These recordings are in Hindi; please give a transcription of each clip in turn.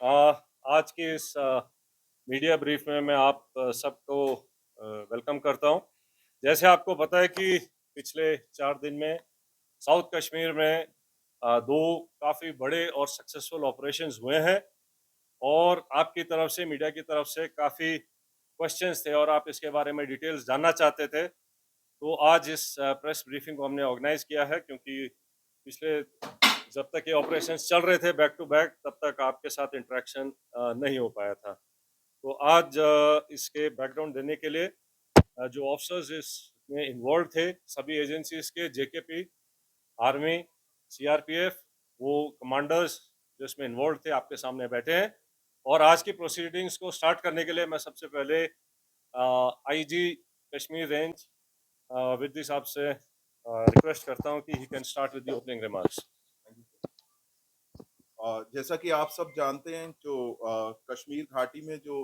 आ, आज की इस मीडिया ब्रीफ में मैं आप सबको वेलकम करता हूं। जैसे आपको पता है कि पिछले 4 दिन में साउथ कश्मीर में दो काफ़ी बड़े और सक्सेसफुल ऑपरेशंस हुए हैं और आपकी तरफ से, मीडिया की तरफ से काफ़ी क्वेश्चंस थे और आप इसके बारे में डिटेल्स जानना चाहते थे। तो आज इस प्रेस ब्रीफिंग को हमने ऑर्गेनाइज किया है क्योंकि पिछले जब तक ये ऑपरेशंस चल रहे थे बैक टू बैक, तब तक आपके साथ इंटरेक्शन नहीं हो पाया था। तो आज इसके बैकग्राउंड देने के लिए जो ऑफिसर्स इसमें इन्वॉल्व थे, सभी एजेंसीज के, जेकेपी, आर्मी, सीआरपीएफ, वो कमांडर्स जो इसमें इन्वॉल्व थे आपके सामने बैठे हैं। और आज की प्रोसीडिंग्स को स्टार्ट करने के लिए मैं सबसे पहले आईजी कश्मीर रेंज विद्य साहब से रिक्वेस्ट करता हूं कि he can start with the opening remarks. जैसा कि आप सब जानते हैं जो कश्मीर घाटी में जो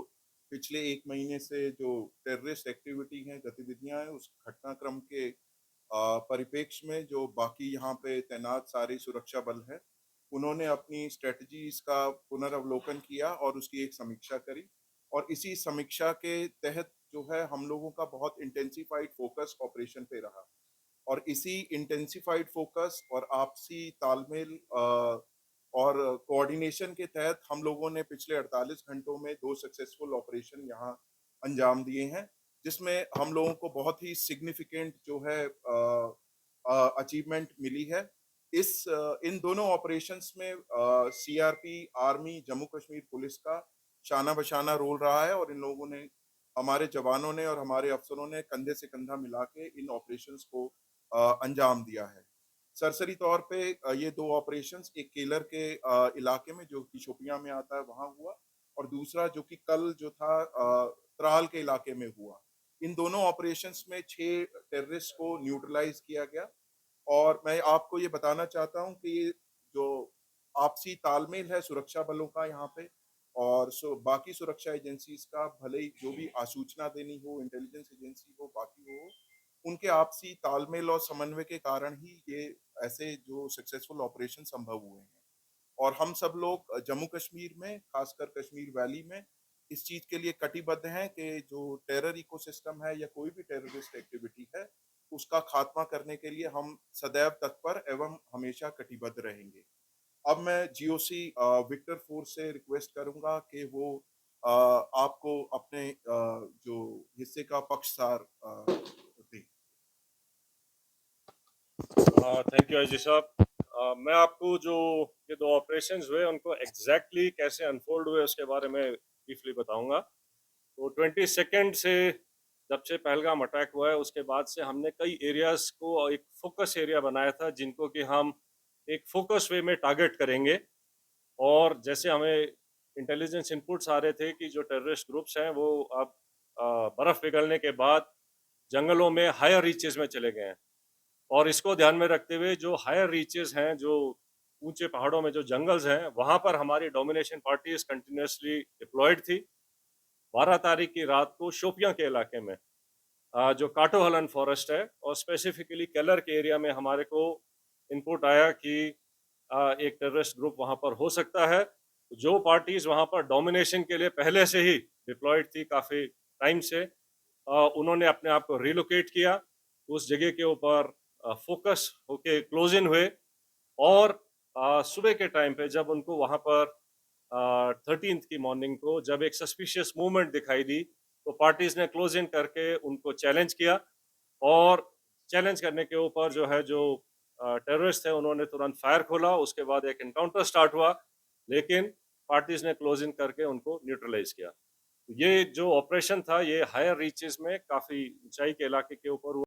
पिछले 1 महीने से जो टेररिस्ट एक्टिविटी हैं, गतिविधियां हैं, उस घटनाक्रम के परिप्रेक्ष्य में जो बाकी यहाँ पे तैनात सारे सुरक्षा बल हैं, उन्होंने अपनी स्ट्रेटजीज का पुनर्वलोकन किया और उसकी एक समीक्षा करी। और इसी समीक्षा के तहत जो है हम लोगों का बहुत इंटेंसिफाइड फोकस ऑपरेशन पे रहा। और इसी इंटेंसिफाइड फोकस और आपसी तालमेल और कोऑर्डिनेशन के तहत हम लोगों ने पिछले 48 घंटों में 2 सक्सेसफुल ऑपरेशन यहाँ अंजाम दिए हैं, जिसमें हम लोगों को बहुत ही सिग्निफिकेंट जो है अचीवमेंट मिली है। इन दोनों ऑपरेशंस में CRP, army, Jammu Kashmir police का शाना बशाना रोल रहा है और इन लोगों ने, हमारे जवानों ने और हमारे अफसरों ने कंधे से कंधा मिला के इन ऑपरेशंस को अंजाम दिया है। सरसरी तौर पे ये 2 ऑपरेशंस, एक केलर के इलाके में जो कि शोपियां में आता है वहां हुआ, और दूसरा जो कि कल जो था त्राल के इलाके में हुआ। इन दोनों ऑपरेशंस में 6 टेररिस्ट को न्यूट्रलाइज किया गया। और मैं आपको ये बताना चाहता हूँ कि ये जो आपसी तालमेल है सुरक्षा बलों का यहाँ पे और बाकी सुरक्षा एजेंसीज का, भले ही जो भी आसूचना देनी हो, इंटेलिजेंस एजेंसी हो, बाकी हो, उनके आपसी तालमेल और समन्वय के कारण ही ये ऐसे जो सक्सेसफुल ऑपरेशन संभव हुए हैं। और हम सब लोग जम्मू कश्मीर में, खासकर कश्मीर वैली में, इस चीज के लिए कटिबद्ध हैं कि जो टेरर इकोसिस्टम है या कोई भी टेररिस्ट एक्टिविटी है, उसका खात्मा करने के लिए हम सदैव तत्पर एवं हमेशा कटिबद्ध रहेंगे। अब मैं जीओसी विक्टर फोर्स से रिक्वेस्ट करूंगा कि वो आपको अपने जो हिस्से का पक्षसार दें। थैंक यू अजय साहब। मैं आपको जो ये दो ऑपरेशंस हुए उनको एग्जैक्टली कैसे अनफोल्ड हुए उसके बारे में ब्रीफली बताऊंगा। तो 22 से जब से पहलगाम अटैक हुआ है उसके बाद से हमने कई एरियाज को एक फोकस एरिया बनाया था जिनको कि हम एक फोकस वे में टारगेट करेंगे। और जैसे हमें इंटेलिजेंस इनपुट्स आ रहे थे कि जो टेररिस्ट ग्रुप्स हैं वो अब बर्फ़ पिघलने के बाद जंगलों में हायर रीचेस में चले गए हैं। और इसको ध्यान में रखते हुए जो हायर रीचेस हैं, जो ऊंचे पहाड़ों में जो जंगल्स हैं, वहां पर हमारी डोमिनेशन पार्टीज कंटिन्यूसली डिप्लॉयड थी। 12 तारीख की रात को शोपियां के इलाके में जो काटोहलन फॉरेस्ट है और स्पेसिफिकली केलर के एरिया में हमारे को इनपुट आया कि एक टेररिस्ट ग्रुप वहां पर हो सकता है। जो पार्टीज वहां पर डोमिनेशन के लिए पहले से ही डिप्लॉयड थी काफी टाइम से, उन्होंने अपने आप को रिलोकेट किया, उस जगह के ऊपर फोकस होके क्लोज इन हुए। और सुबह के टाइम पे जब उनको वहां पर 13th की मॉर्निंग को जब एक सस्पिशियस मूवमेंट दिखाई दी, तो पार्टीज ने क्लोज इन करके उनको चैलेंज किया। और चैलेंज करने के ऊपर जो है, जो टेररिस्ट थे उन्होंने तुरंत फायर खोला। उसके बाद एक एनकाउंटर स्टार्ट हुआ, लेकिन पार्टीज ने क्लोज इन करके उनको न्यूट्रलाइज किया। ये जो ऑपरेशन था ये हायर रीचेस में काफी ऊंचाई के इलाके के ऊपर हुआ।